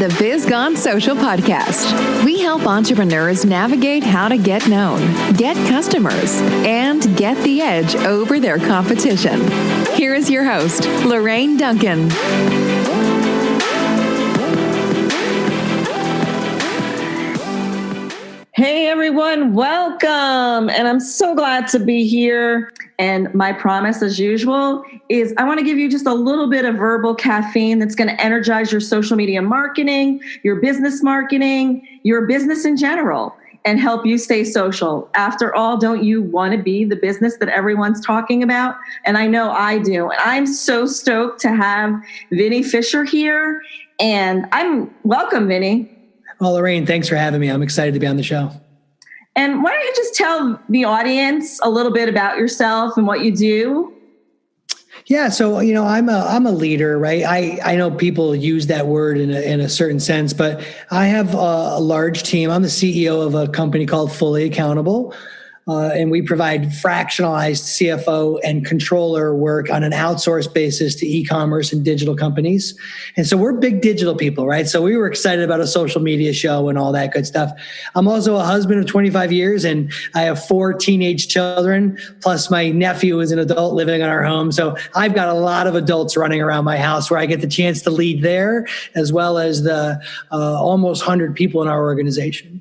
the Biz Gone Social podcast. We help entrepreneurs navigate how to get known, get customers, and get the edge over their competition. Here is your host, Lorraine Duncan. Hey everyone, welcome. And I'm so glad to be here. And my promise, as usual, is I want to give you just a little bit of verbal caffeine that's going to energize your social media marketing, your business marketing, your business in general, and help you stay social. After all, don't you want to be the business that everyone's talking about? And I know I do. And I'm so stoked to have Vinnie Fisher here. And welcome, Vinnie. Well, Lorraine, thanks for having me. I'm excited to be on the show. And why don't you just tell the audience a little bit about yourself and what you do? Yeah, so I'm a leader, right? I know people use that word in a certain sense, but I have a large team. I'm the CEO of a company called Fully Accountable. And we provide fractionalized CFO and controller work on an outsourced basis to e-commerce and digital companies. And so we're big digital people, right? So we were excited about a social media show and all that good stuff. I'm also a husband of 25 years and I have 4 teenage children, plus my nephew is an adult living in our home. So I've got a lot of adults running around my house where I get the chance to lead there, as well as the almost 100 people in our organization.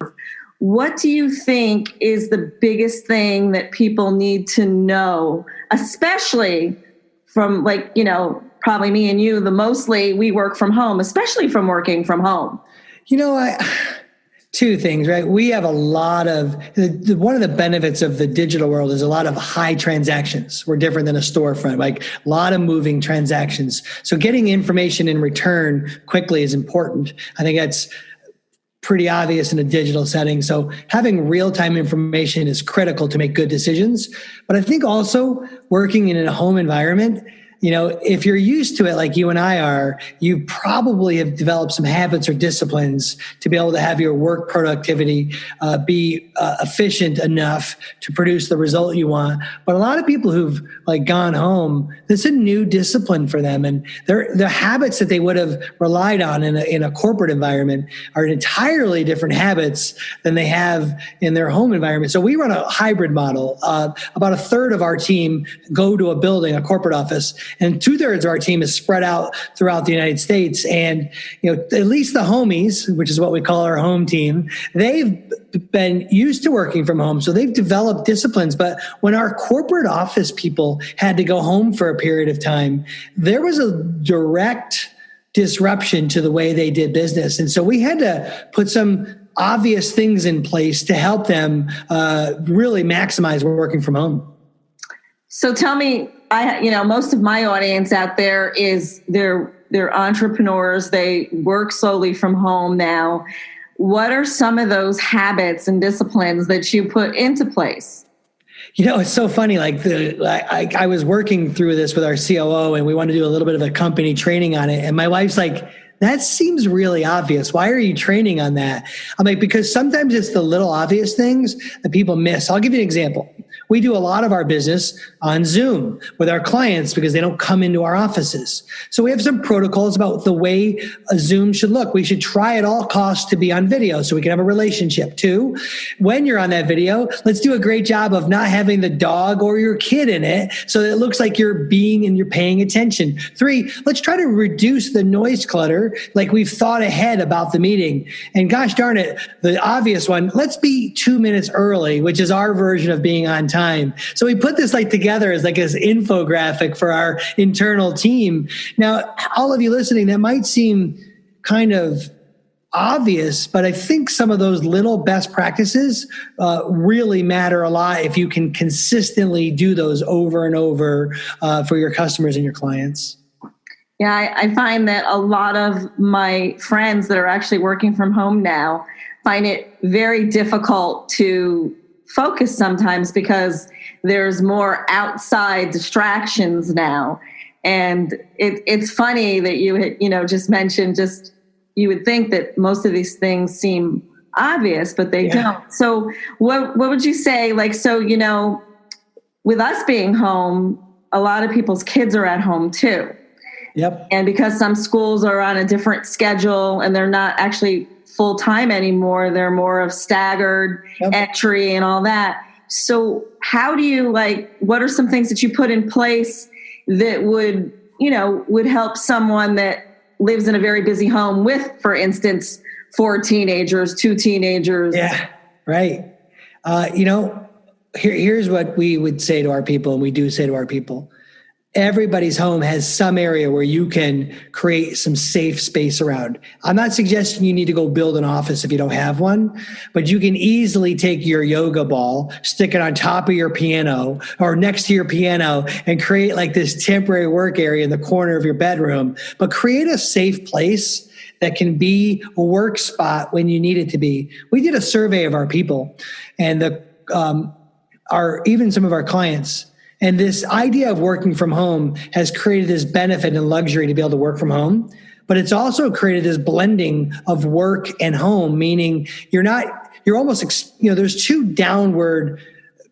What do you think is the biggest thing that people need to know, especially from probably me and you, mostly we work from home, especially from working from home? Two things, right? We have a lot of, one of the benefits of the digital world is a lot of high transactions. We're different than a storefront, like a lot of moving transactions. So getting information in return quickly is important. I think that's pretty obvious in a digital setting. So having real-time information is critical to make good decisions. But I think also working in a home environment, if you're used to it like you and I are, you probably have developed some habits or disciplines to be able to have your work productivity be efficient enough to produce the result you want. But a lot of people who've gone home, this is a new discipline for them, and the habits that they would have relied on in a corporate environment are entirely different habits than they have in their home environment. So we run a hybrid model. About a third of our team go to a building, a corporate office, and 2/3 of our team is spread out throughout the United States. And, at least the homies, which is what we call our home team, they've been used to working from home. So they've developed disciplines. But when our corporate office people had to go home for a period of time, there was a direct disruption to the way they did business. And so we had to put some obvious things in place to help them really maximize working from home. So tell me, most of my audience out there is they're entrepreneurs. They work solely from home now. What are some of those habits and disciplines that you put into place? It's so funny. I was working through this with our COO, and we wanted to do a little bit of a company training on it. And my wife's like, that seems really obvious. Why are you training on that? I'm like, because sometimes it's the little obvious things that people miss. I'll give you an example. We do a lot of our business on Zoom with our clients because they don't come into our offices. So we have some protocols about the way a Zoom should look. We should try at all costs to be on video so we can have a relationship. 2, when you're on that video, let's do a great job of not having the dog or your kid in it so that it looks like you're paying attention. 3, let's try to reduce the noise clutter like we've thought ahead about the meeting. And gosh darn it, the obvious one, let's be 2 minutes early, which is our version of being on time. So we put this together as this infographic for our internal team. Now, all of you listening, that might seem kind of obvious, but I think some of those little best practices really matter a lot if you can consistently do those over and over for your customers and your clients. Yeah, I find that a lot of my friends that are actually working from home now find it very difficult to focus sometimes because there's more outside distractions now. And it's funny that you had, just mentioned, you would think that most of these things seem obvious, but they don't. So what would you say, with us being home, a lot of people's kids are at home too. Yep. And because some schools are on a different schedule and they're not actually full time anymore, they're more of staggered entry and all that. So how do you what are some things that you put in place that would help someone that lives in a very busy home with, for instance, 4 teenagers, 2 teenagers? Yeah, right. Here's what we would say to our people, and we do say to our people. Everybody's home has some area where you can create some safe space around. I'm not suggesting you need to go build an office if you don't have one, but you can easily take your yoga ball, stick it on top of your piano or next to your piano, and create this temporary work area in the corner of your bedroom, but create a safe place that can be a work spot when you need it to be. We did a survey of our people and even some of our clients. And this idea of working from home has created this benefit and luxury to be able to work from home. But it's also created this blending of work and home, meaning you're almost, there's 2 downward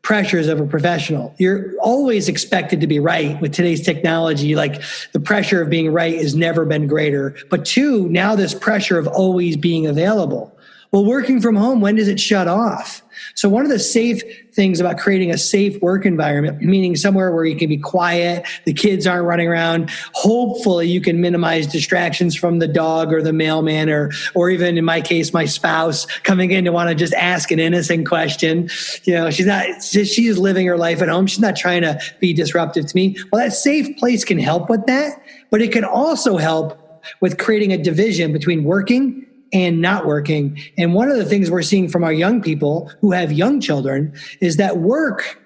pressures of a professional. You're always expected to be right with today's technology. The pressure of being right has never been greater. But 2, now this pressure of always being available. Well, working from home, when does it shut off? So one of the safe things about creating a safe work environment, meaning somewhere where you can be quiet, the kids aren't running around, hopefully you can minimize distractions from the dog or the mailman or even in my case, my spouse coming in to want to just ask an innocent question. She's living her life at home. She's not trying to be disruptive to me. Well, that safe place can help with that, but it can also help with creating a division between working and not working. And one of the things we're seeing from our young people who have young children is that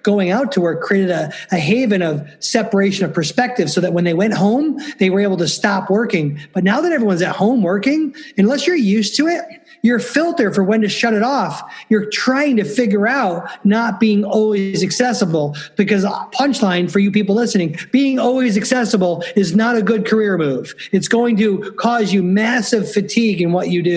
going out to work created a haven of separation of perspective so that when they went home, they were able to stop working. But now that everyone's at home working, unless you're used to it, your filter for when to shut it off, you're trying to figure out not being always accessible, because punchline for you people listening, being always accessible is not a good career move. It's going to cause you massive fatigue in what you do.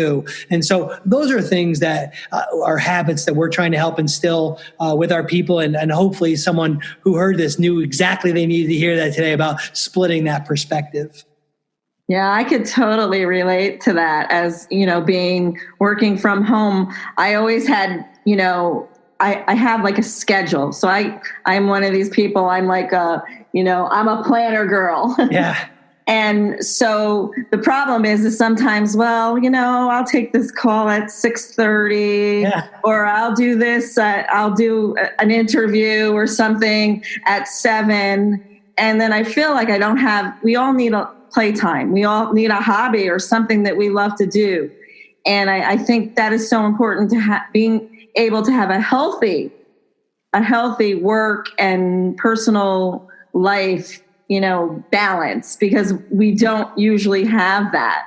And so those are things that are habits that we're trying to help instill with our people. And hopefully someone who heard this knew exactly they needed to hear that today about splitting that perspective. Yeah, I could totally relate to that. As, working from home, I always had, I have a schedule. So I'm one of these people, I'm I'm a planner girl. Yeah. And so the problem is sometimes, I'll take this call at 6:30 or I'll do this, I'll do an interview or something at 7. And then I feel like we all need a playtime. We all need a hobby or something that we love to do. And I think that is so important to being able to have a healthy work and personal life, balance, because we don't usually have that.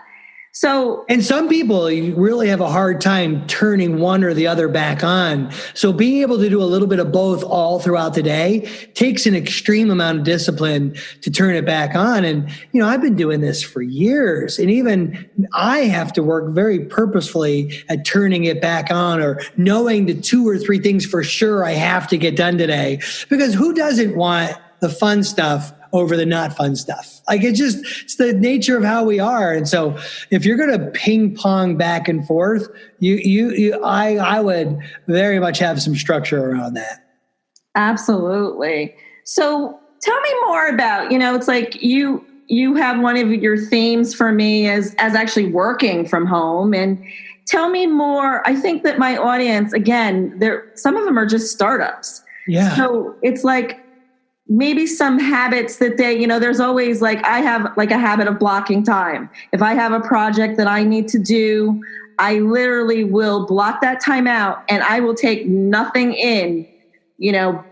So, and some people really have a hard time turning one or the other back on. So being able to do a little bit of both all throughout the day takes an extreme amount of discipline to turn it back on. And, I've been doing this for years, and even I have to work very purposefully at turning it back on, or knowing the 2 or 3 things for sure I have to get done today, because who doesn't want the fun stuff over the not fun stuff? It's the nature of how we are. And so if you're going to ping pong back and forth, I would very much have some structure around that. Absolutely. So tell me more about, it's like you have one of your themes for me as actually working from home. And tell me more. I think that my audience, again, some of them are just startups. Yeah. So it's maybe some habits that they, there's always I have a habit of blocking time. If I have a project that I need to do, I literally will block that time out and I will take nothing in,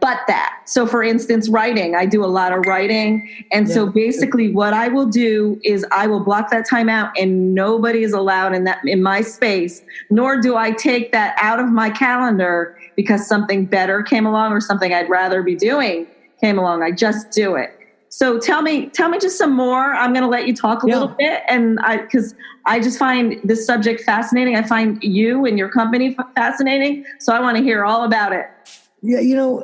but that. So for instance, writing, I do a lot of writing. And so basically what I will do is I will block that time out, and nobody is allowed in my space, nor do I take that out of my calendar because something better came along or something I'd rather be doing came along. I just do it. So tell me just some more. I'm going to let you talk a little bit. And because I just find this subject fascinating. I find you and your company fascinating. So I want to hear all about it. Yeah.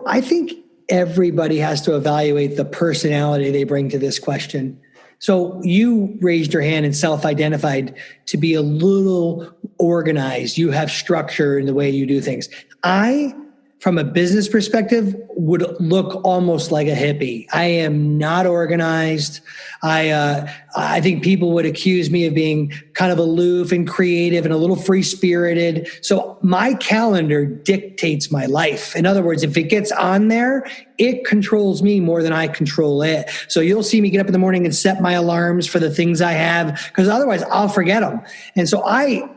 I think everybody has to evaluate the personality they bring to this question. So you raised your hand and self-identified to be a little organized. You have structure in the way you do things. I, from a business perspective, would look almost like a hippie. I am not organized. I think people would accuse me of being kind of aloof and creative and a little free-spirited. So my calendar dictates my life. In other words, if it gets on there, it controls me more than I control it. So you'll see me get up in the morning and set my alarms for the things I have, because otherwise I'll forget them. And so I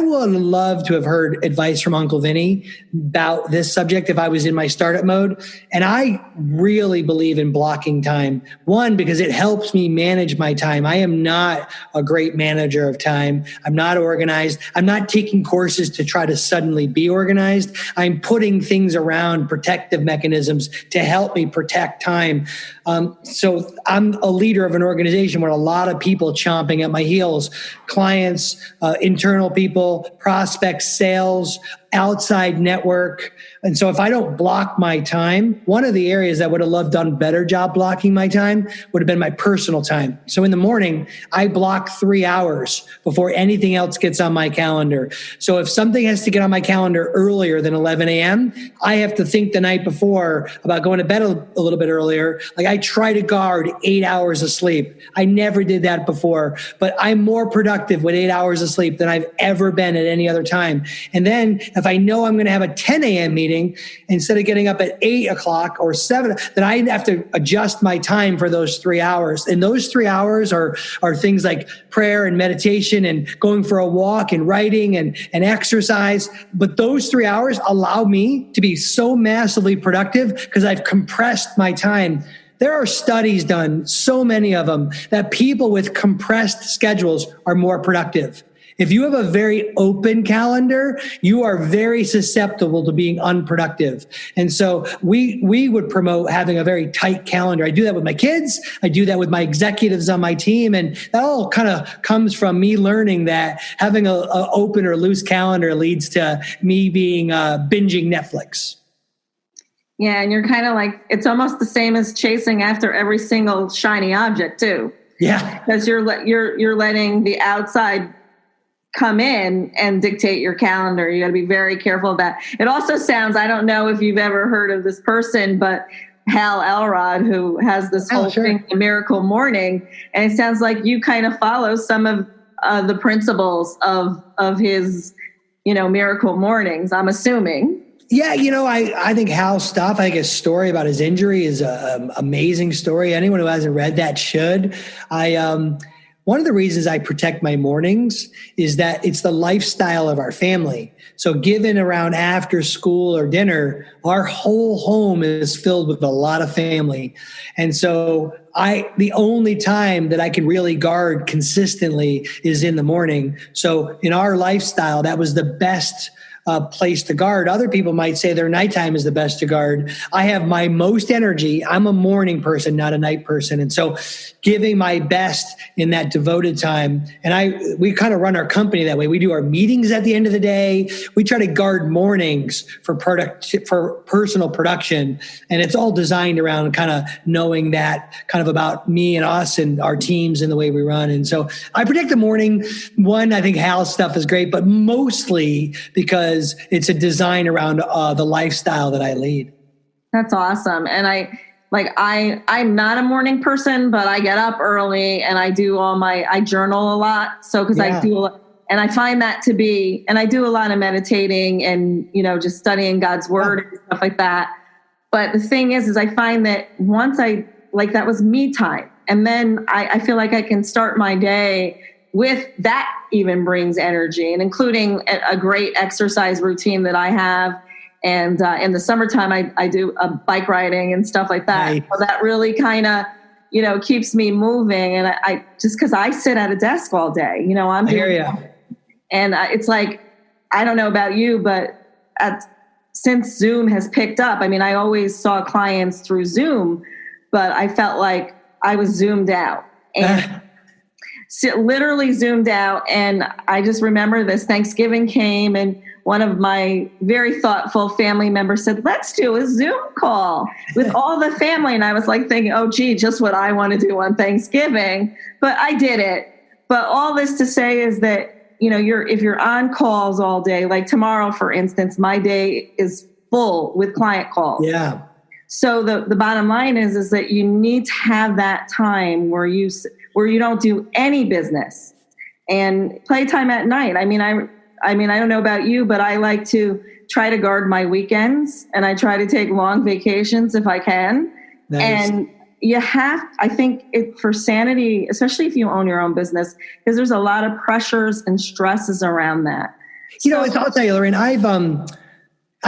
would love to have heard advice from Uncle Vinnie about this subject if I was in my startup mode. And I really believe in blocking time. One, because it helps me manage my time. I am not a great manager of time. I'm not organized. I'm not taking courses to try to suddenly be organized. I'm putting things around protective mechanisms to help me protect time. So I'm a leader of an organization where a lot of people chomping at my heels, clients, internal people, prospects, sales, outside network. And so if I don't block my time, one of the areas that would have loved done better job blocking my time would have been my personal time. So in the morning, I block 3 hours before anything else gets on my calendar. So if something has to get on my calendar earlier than 11 a.m., I have to think the night before about going to bed a little bit earlier. Like I try to guard 8 hours of sleep. I never did that before, but I'm more productive with 8 hours of sleep than I've ever been at any other time. And then if I know I'm going to have a 10 a.m. meeting, instead of getting up at 8 o'clock or 7, then I have to adjust my time for those 3 hours. And those 3 hours are things like prayer and meditation and going for a walk and writing and exercise. But those 3 hours allow me to be so massively productive because I've compressed my time. There are studies done, so many of them, that people with compressed schedules are more productive. If you have a very open calendar, you are very susceptible to being unproductive. And so we would promote having a very tight calendar. I do that with my kids. I do that with my executives on my team. And that all kind of comes from me learning that having a open or loose calendar leads to me being binging Netflix. Yeah, and you're kind of like, it's almost the same as chasing after every single shiny object too. Yeah. Because you're letting the outside come in and dictate your calendar. You got to be very careful of that. It also sounds, I don't know if you've ever heard of this person, but Hal Elrod, who has this whole thing, The Miracle Morning. And it sounds like you kind of follow some of the principles of his, Miracle Mornings, I'm assuming. Yeah, I think Hal's stuff, I think his story about his injury is an amazing story. Anyone who hasn't read that should. One of the reasons I protect my mornings is that it's the lifestyle of our family. So given around after school or dinner, our whole home is filled with a lot of family. And so the only time that I can really guard consistently is in the morning. So in our lifestyle, that was the best place to guard. Other people might say their nighttime is the best to guard. I have my most energy. I'm a morning person, not a night person. And so giving my best in that devoted time. And we kind of run our company that way. We do our meetings at the end of the day. We try to guard mornings for personal production. And it's all designed around kind of knowing that kind of about me and us and our teams and the way we run. And so I protect the morning. One, I think Hal's stuff is great, but mostly because it's a design around the lifestyle that I lead. That's awesome. And I'm not a morning person, but I get up early and I do I journal a lot. So, cause I do, and I find that to be, and I do a lot of meditating and, just studying God's word and stuff like that. But the thing is I find that once that was me time. And then I feel like I can start my day with that, even brings energy, and including a great exercise routine that I have. And in the summertime, I do bike riding and stuff like that. Right. So that really kind of, keeps me moving. And I just because I sit at a desk all day, I'm doing, and it's like, I don't know about you, but since Zoom has picked up, I always saw clients through Zoom, but I felt like I was zoomed out and literally zoomed out. And I just remember this Thanksgiving came and one of my very thoughtful family members said, let's do a Zoom call with all the family. And I was like thinking, oh, gee, just what I want to do on Thanksgiving. But I did it. But all this to say is that, if you're on calls all day, like tomorrow, for instance, my day is full with client calls. Yeah. So the bottom line is that you need to have that time where you don't do any business and playtime at night. I mean, I don't know about you, but I like to try to guard my weekends, and I try to take long vacations if I can. Nice. And I think for sanity, especially if you own your own business, because there's a lot of pressures and stresses around that. I'll tell you, Lorraine, I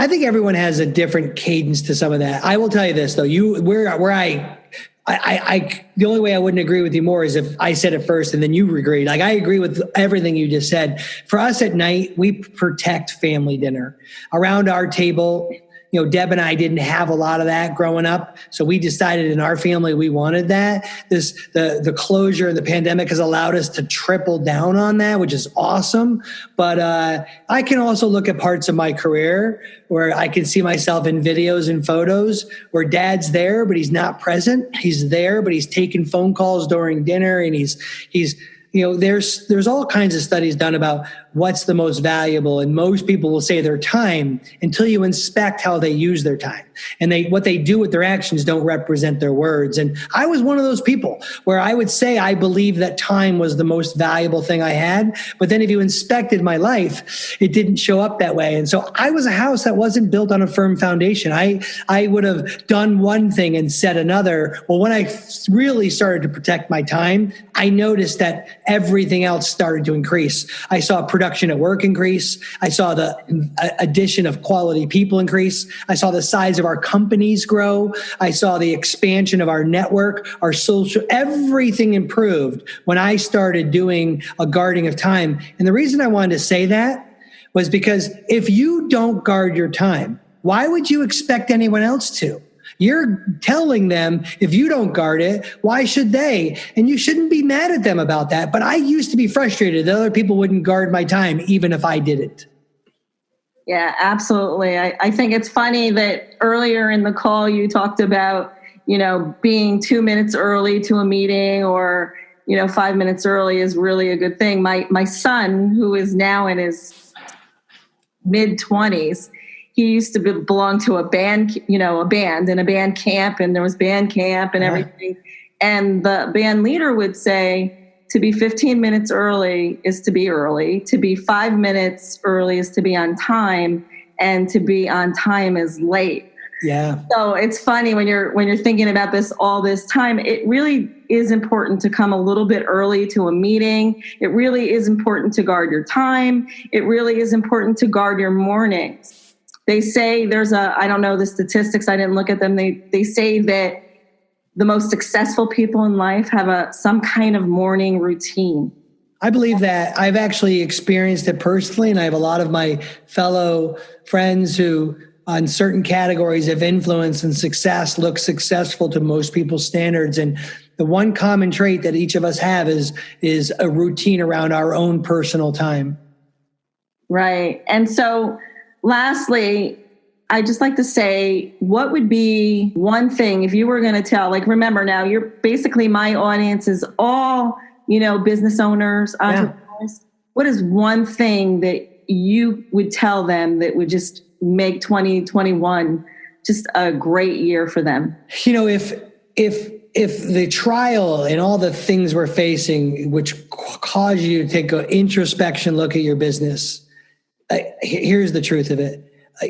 think everyone has a different cadence to some of that. I will tell you this though, the only way I wouldn't agree with you more is if I said it first and then you agreed. Like, I agree with everything you just said. For us at night, we protect family dinner. Around our table, Deb and I didn't have a lot of that growing up. So we decided in our family, we wanted that. The closure and the pandemic has allowed us to triple down on that, which is awesome. But I can also look at parts of my career where I can see myself in videos and photos where dad's there, but he's not present. He's there, but he's taking phone calls during dinner, and he's there's all kinds of studies done about what's the most valuable. And most people will say their time until you inspect how they use their time. And what they do with their actions don't represent their words. And I was one of those people where I would say I believe that time was the most valuable thing I had. But then if you inspected my life, it didn't show up that way. And so I was a house that wasn't built on a firm foundation. I would have done one thing and said another. Well, when I really started to protect my time, I noticed that everything else started to increase. I saw production at work increase. I saw the addition of quality people increase. I saw the size of our companies grow. I saw the expansion of our network, our social, everything improved when I started doing a guarding of time. And the reason I wanted to say that was because if you don't guard your time, why would you expect anyone else to? You're telling them if you don't guard it, why should they? And you shouldn't be mad at them about that. But I used to be frustrated that other people wouldn't guard my time, even if I didn't. Yeah, absolutely. I think it's funny that earlier in the call you talked about, being 2 minutes early to a meeting or, 5 minutes early is really a good thing. My son, who is now in his mid-20s, he used to belong to a band, and a band camp, and there was band camp and everything. And the band leader would say, to be 15 minutes early is to be early. To be 5 minutes early is to be on time, and to be on time is late. Yeah. So it's funny when you're thinking about this all this time. It really is important to come a little bit early to a meeting. It really is important to guard your time. It really is important to guard your mornings. They say I don't know the statistics, I didn't look at them. They say that the most successful people in life have some kind of morning routine. I believe that. I've actually experienced it personally, and I have a lot of my fellow friends who, on certain categories of influence and success, look successful to most people's standards. And the one common trait that each of us have is a routine around our own personal time. Right. And so lastly, I just like to say, what would be one thing if you were going to tell, remember now, you're basically, my audience is all, business owners, entrepreneurs. Yeah. What is one thing that you would tell them that would just make 2021 just a great year for them? If the trial and all the things we're facing, which cause you to take an introspection look at your business, here's the truth of it.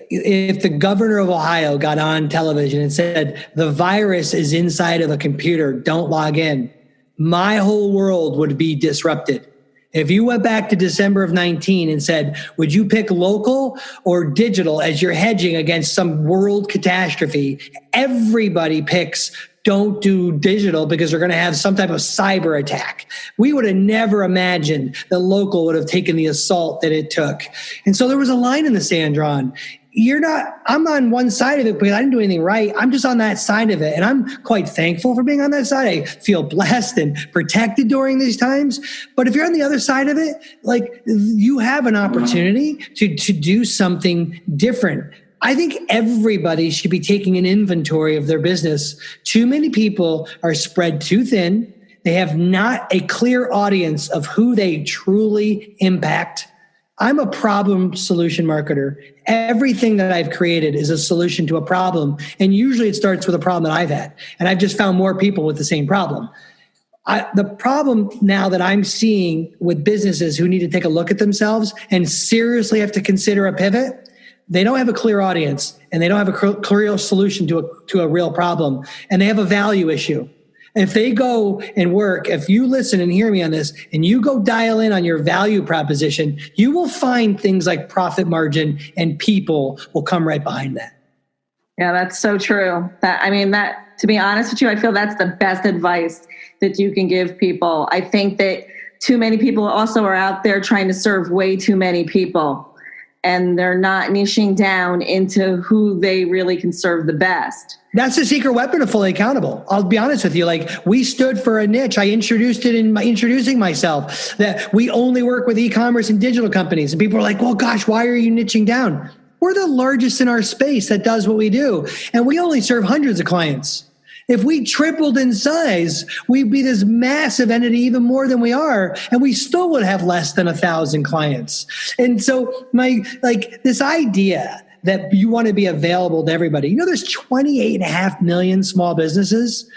If the governor of Ohio got on television and said, the virus is inside of a computer, don't log in, my whole world would be disrupted. If you went back to December of 19 and said, would you pick local or digital as you're hedging against some world catastrophe? Everybody picks don't do digital because they're going to have some type of cyber attack. We would have never imagined that local would have taken the assault that it took. And so there was a line in the sand drawn. I'm on one side of it because I didn't do anything right. I'm just on that side of it. And I'm quite thankful for being on that side. I feel blessed and protected during these times. But if you're on the other side of it, like, you have an opportunity to do something different. I think everybody should be taking an inventory of their business. Too many people are spread too thin. They have not a clear audience of who they truly impact. I'm a problem solution marketer. Everything that I've created is a solution to a problem. And usually it starts with a problem that I've had. And I've just found more people with the same problem. The problem now that I'm seeing with businesses who need to take a look at themselves and seriously have to consider a pivot, they don't have a clear audience and they don't have a clear solution to a real problem. And they have a value issue. If they go and work, if you listen and hear me on this, and you go dial in on your value proposition, you will find things like profit margin, and people will come right behind that. Yeah, that's so true. That, to be honest with you, I feel that's the best advice that you can give people. I think that too many people also are out there trying to serve way too many people, and they're not niching down into who they really can serve the best. That's the secret weapon of Fully Accountable. I'll be honest with you. Like, we stood for a niche. I introduced it in introducing myself, that we only work with e-commerce and digital companies. And people are like, well, gosh, why are you niching down? We're the largest in our space that does what we do. And we only serve hundreds of clients. If we tripled in size, we'd be this massive entity, even more than we are, and we still would have less than 1,000 clients. And so this idea that you want to be available to everybody. There's 28.5 million small businesses.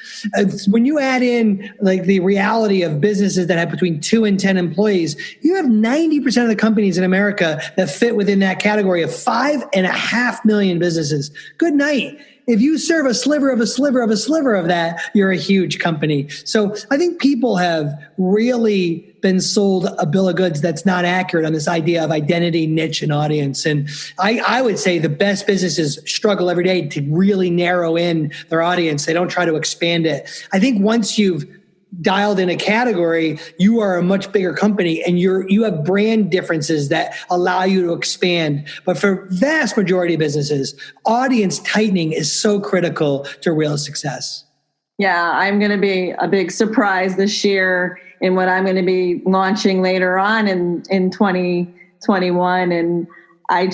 When you add in like the reality of businesses that have between 2 and 10 employees, you have 90% of the companies in America that fit within that category of 5.5 million businesses. Good night. If you serve a sliver of a sliver of a sliver of that, you're a huge company. So I think people have really been sold a bill of goods that's not accurate on this idea of identity, niche, and audience. And I would say the best businesses struggle every day to really narrow in their audience. They don't try to expand it. I think once you've dialed in a category, you are a much bigger company, and you have brand differences that allow you to expand. But for vast majority of businesses, audience tightening is so critical to real success. Yeah, I'm going to be a big surprise this year in what I'm going to be launching later on in 2021. And I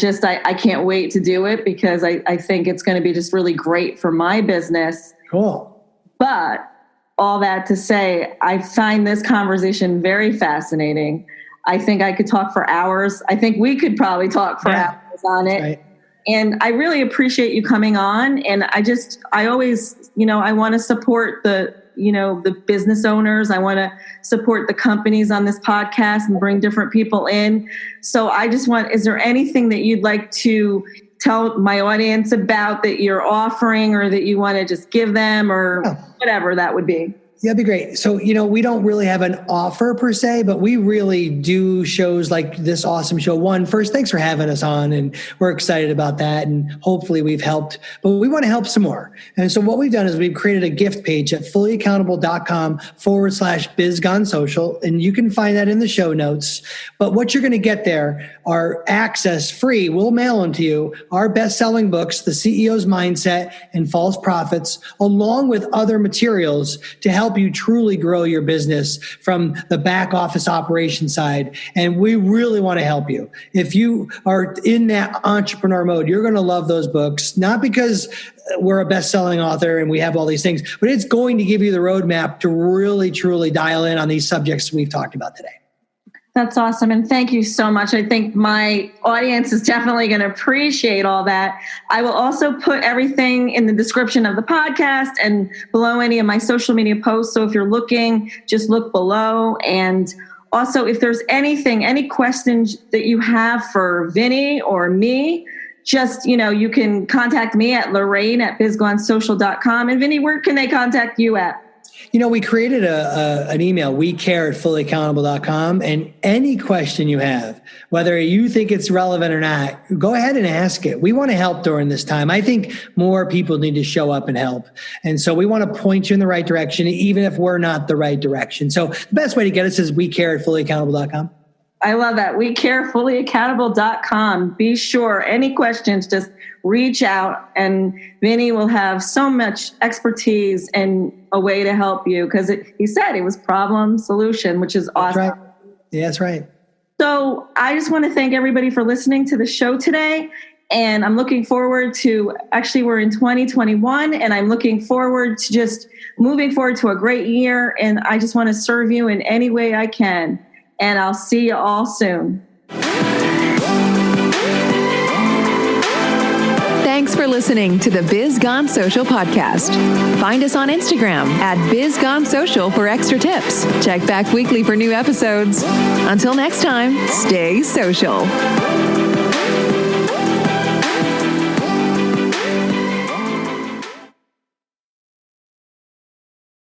can't wait to do it because I think it's going to be just really great for my business. Cool. But all that to say, I find this conversation very fascinating. I think I could talk for hours. I think we could probably talk for hours on it. Right. And I really appreciate you coming on. And I always, I want to support the business owners. I want to support the companies on this podcast and bring different people in. So is there anything that you'd like to tell my audience about that you're offering, or that you want to just give them, or whatever that would be? Yeah, that'd be great. So, we don't really have an offer per se, but we really do shows like this awesome show. First, thanks for having us on, and we're excited about that, and hopefully we've helped, but we want to help some more. And so what we've done is we've created a gift page at fullyaccountable.com/BizGoneSocial, and you can find that in the show notes. But what you're going to get there are access free. We'll mail them to you. Our best-selling books, The CEO's Mindset and False Profits, along with other materials to help you truly grow your business from the back office operation side. And we really want to help you. If you are in that entrepreneur mode, you're going to love those books, not because we're a best-selling author and we have all these things, but it's going to give you the roadmap to really, truly dial in on these subjects we've talked about today. That's awesome. And thank you so much. I think my audience is definitely going to appreciate all that. I will also put everything in the description of the podcast and below any of my social media posts. So if you're looking, just look below. And also, if there's any questions that you have for Vinnie or me, just, you can contact me at Lorraine@BizGoneSocial.com. And Vinnie, where can they contact you at? We created an email, wecare@fullyaccountable.com, and any question you have, whether you think it's relevant or not, go ahead and ask it. We want to help during this time. I think more people need to show up and help. And so we want to point you in the right direction, even if we're not the right direction. So the best way to get us is wecare@fullyaccountable.com. I love that. WeCareFullyAccountable.com. Be sure, any questions, just reach out, and Vinnie will have so much expertise and a way to help you, because he said it was problem solution, which is awesome. That's right. Yeah, that's right. So I just want to thank everybody for listening to the show today. And I'm looking forward to, actually, we're in 2021, and I'm looking forward to just moving forward to a great year. And I just want to serve you in any way I can. And I'll see you all soon. Thanks for listening to the Biz Gone Social podcast. Find us on Instagram at Biz Gone Social for extra tips. Check back weekly for new episodes. Until next time, stay social.